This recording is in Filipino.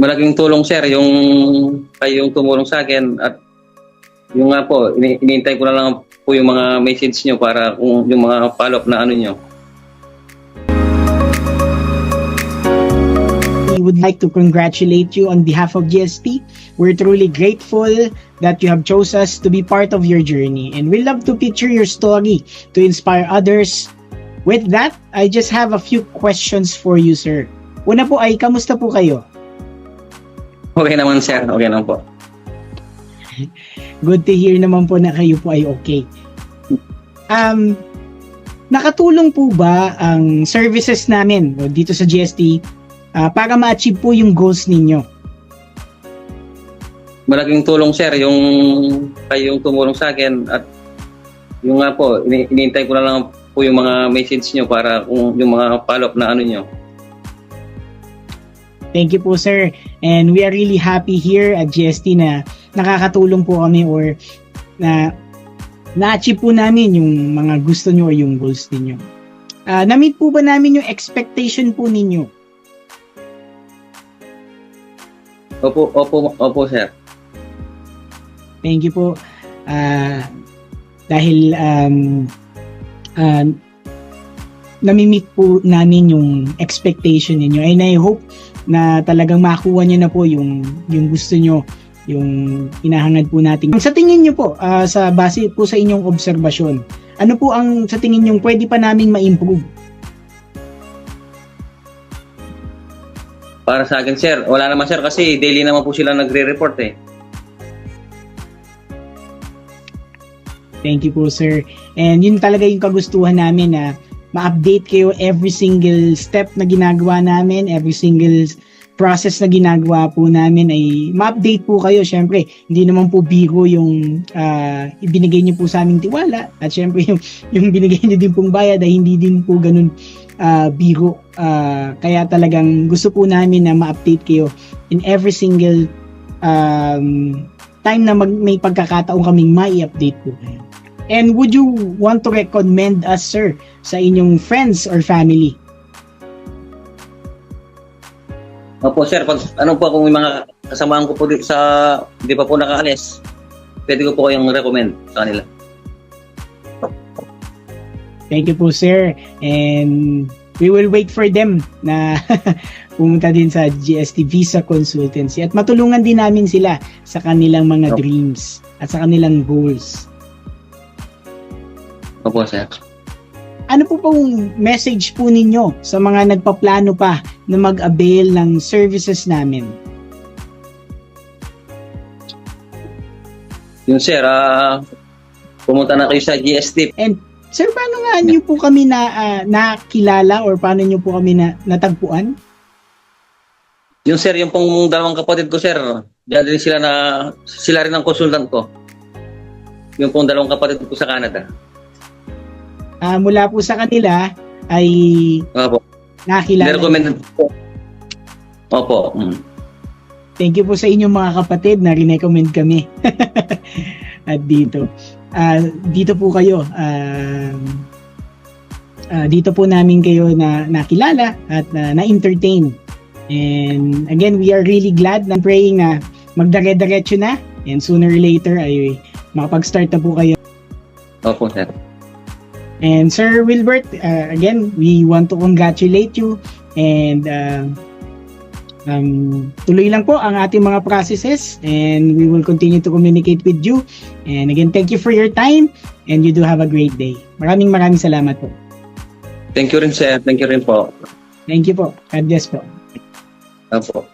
Malaking tulong sir yung tumulong sa akin at yung nga po, inintay ko na lang po yung mga message nyo para kung yung mga follow-up na ano nyo. We would like to congratulate you on behalf of GST. We're truly grateful that you have chose us to be part of your journey, and we love to picture your story to inspire others. With that, I just have a few questions for you, sir. Una po ay, kamusta po kayo? Okay naman sir, okay naman po. Good to hear naman po na kayo po ay okay. Nakatulong po ba ang services namin dito sa GST para ma-achieve po yung goals ninyo? Malaking tulong sir yung tumulong sa akin at yung nga po, inintay ko na lang po yung mga message nyo para kung yung mga follow-up na ano nyo. Thank you po, sir. And we are really happy here at GST na nakakatulong po kami or na na-achieve po namin yung mga gusto nyo o yung goals ninyo. Na-meet po ba namin yung expectation po ninyo? Opo sir. Thank you po. Dahil nami-meet po namin yung expectation ninyo, and I hope na talagang makuha nyo na po yung gusto nyo, yung hinahangad po natin. Sa tingin nyo po, sa base po sa inyong obserbasyon, ano po ang sa tingin nyo pwede pa naming ma-improve? Para sa akin sir, wala naman sir kasi daily naman po sila nagre-report eh. Thank you po, sir. And yun talaga yung kagustuhan namin na ma-update kayo every single step na ginagawa namin, every single process na ginagawa po namin ay ma-update po kayo. Syempre, hindi naman po biro yung ibinigay niyo po sa aming tiwala. At syempre, yung binigay niyo din pong bayad ay hindi din po ganun biro. Kaya talagang gusto po namin na ma-update kayo in every single time na may pagkakataon kaming mai-update po kayo. And would you want to recommend us, sir, sa inyong friends or family? Opo sir, pag ano po kung may mga kasamahan ko po sa di pa po nakaalis, pwede ko po kayong recommend sa kanila. Thank you po, sir. And we will wait for them na pumunta din sa GST Visa Consultancy at matulungan din namin sila sa kanilang mga dreams at sa kanilang goals. Opo sir. Ano po pong message po ninyo sa mga nagpaplano pa na mag-avail ng services namin? Yun sir, pumunta na kayo sa GST. And sir, paano nga niyo po kami nakilala or paano niyo po kami natagpuan? Yun sir, yung pong dalawang kapatid ko sir, diyan din sila rin ang consultant ko. Yung pong dalawang kapatid ko sa Canada. Mula po sa kanila ay nakilala. Recommended po. Opo. Thank you po sa inyong mga kapatid na rin-recommend kami. At dito po kayo. Dito po namin kayo na nakilala at na-entertain. And again, we are really glad na praying na magdare-diretso na and sooner or later ay makapag-start na po kayo. Opo sir. And Sir Wilbert, again, we want to congratulate you and tuloy lang po ang ating mga processes and we will continue to communicate with you. And again, thank you for your time and you do have a great day. Maraming salamat po. Thank you rin sir. Thank you rin po. Thank you po. God bless po. Opo.